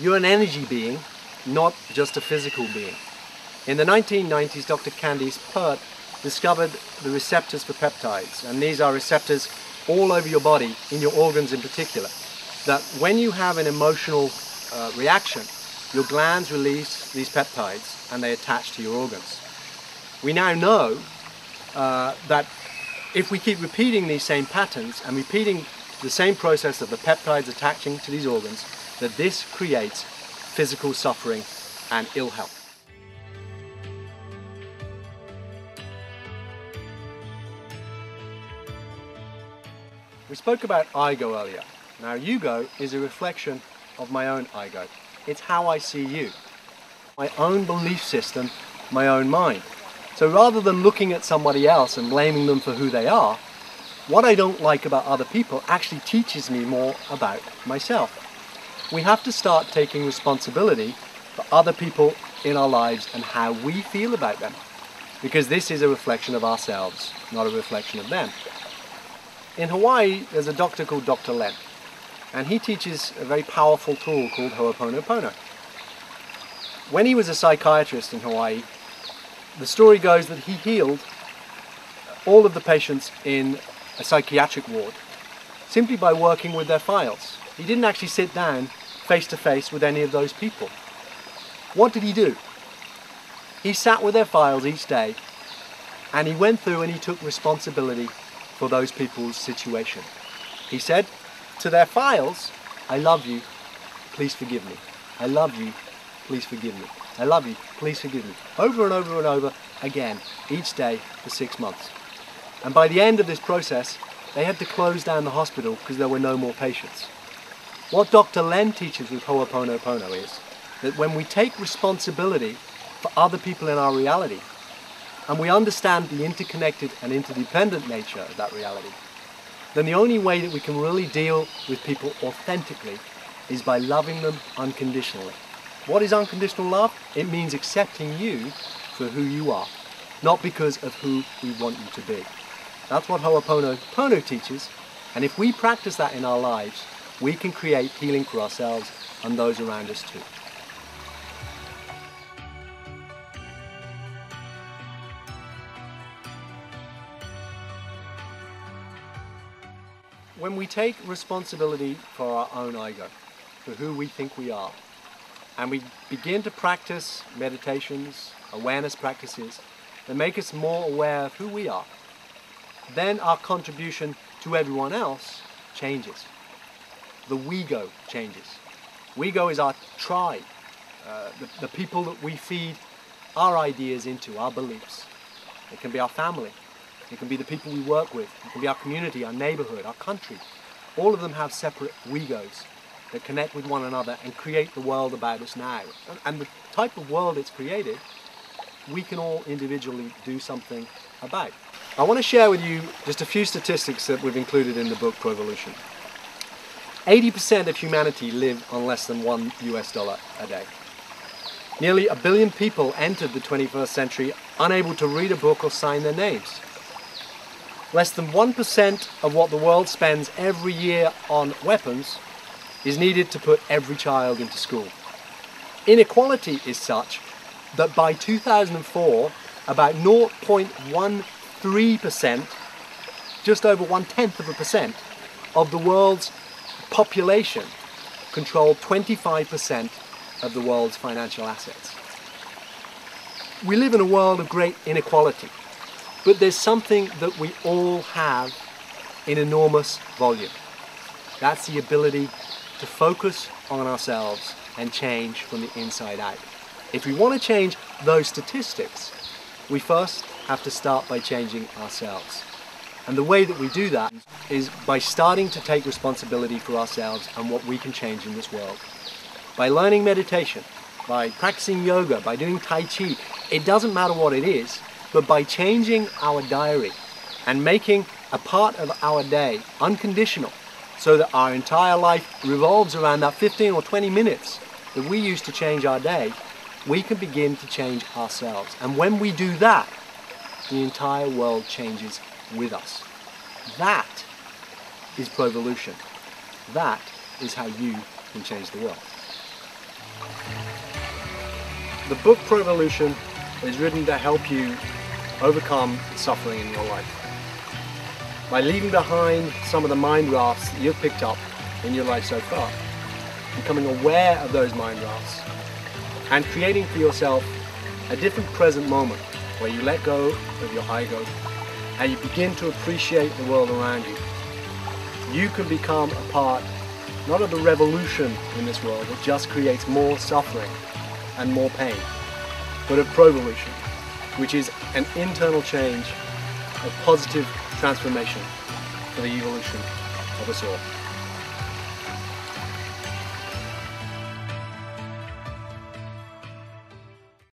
You're an energy being, not just a physical being. In the 1990s, Dr. Candice Pert discovered the receptors for peptides, and these are receptors all over your body, in your organs in particular, that when you have an emotional reaction, your glands release these peptides and they attach to your organs. We now know that if we keep repeating these same patterns and repeating the same process of the peptides attaching to these organs, that this creates physical suffering and ill health. We spoke about ego earlier. Now, ego is a reflection of my own ego. It's how I see you, my own belief system, my own mind. So rather than looking at somebody else and blaming them for who they are, what I don't like about other people actually teaches me more about myself. We have to start taking responsibility for other people in our lives and how we feel about them, because this is a reflection of ourselves, not a reflection of them. In Hawaii, there's a doctor called Dr. Len, and he teaches a very powerful tool called Ho'oponopono. When he was a psychiatrist in Hawaii, the story goes that he healed all of the patients in a psychiatric ward simply by working with their files. He didn't actually sit down face to face with any of those people. What did he do? He sat with their files each day and he went through and he took responsibility for those people's situation. He said to their files, "I love you, please forgive me. I love you, please forgive me. I love you, please forgive me." Over and over and over again, each day for 6 months. And by the end of this process, they had to close down the hospital because there were no more patients. What Dr. Len teaches with Ho'oponopono is that when we take responsibility for other people in our reality, and we understand the interconnected and interdependent nature of that reality, then the only way that we can really deal with people authentically is by loving them unconditionally. What is unconditional love? It means accepting you for who you are, not because of who we want you to be. That's what Ho'oponopono teaches, and if we practice that in our lives, we can create healing for ourselves and those around us too. When we take responsibility for our own ego, for who we think we are, and we begin to practice meditations, awareness practices that make us more aware of who we are, then our contribution to everyone else changes. The we-go changes. We-go is our tribe, the people that we feed our ideas into, our beliefs. It can be our family. It can be the people we work with. It can be our community, our neighborhood, our country. All of them have separate we-goes that connect with one another and create the world about us now. And the type of world it's created, we can all individually do something about. I want to share with you just a few statistics that we've included in the book Provolution. 80% of humanity live on less than $1 a day. Nearly 1 billion people entered the 21st century unable to read a book or sign their names. Less than 1% of what the world spends every year on weapons is needed to put every child into school. Inequality is such that by 2004, about 0.13%, just over 1/10% of the world's population controlled 25% of the world's financial assets. We live in a world of great inequality, but there's something that we all have in enormous volume. That's the ability to focus on ourselves and change from the inside out. If we want to change those statistics, we first have to start by changing ourselves. And the way that we do that is by starting to take responsibility for ourselves and what we can change in this world. By learning meditation, by practicing yoga, by doing Tai Chi, it doesn't matter what it is, but by changing our diary and making a part of our day unconditional, so that our entire life revolves around that 15 or 20 minutes that we use to change our day, we can begin to change ourselves. And when we do that, the entire world changes with us. That is Provolution. That is how you can change the world. The book Provolution is written to help you overcome suffering in your life. By leaving behind some of the mind rafts that you've picked up in your life so far, becoming aware of those mind rafts, and creating for yourself a different present moment where you let go of your ego and you begin to appreciate the world around you. You can become a part, not of the revolution in this world that just creates more suffering and more pain, but of Provolution, which is an internal change, a positive transformation for the evolution of us all.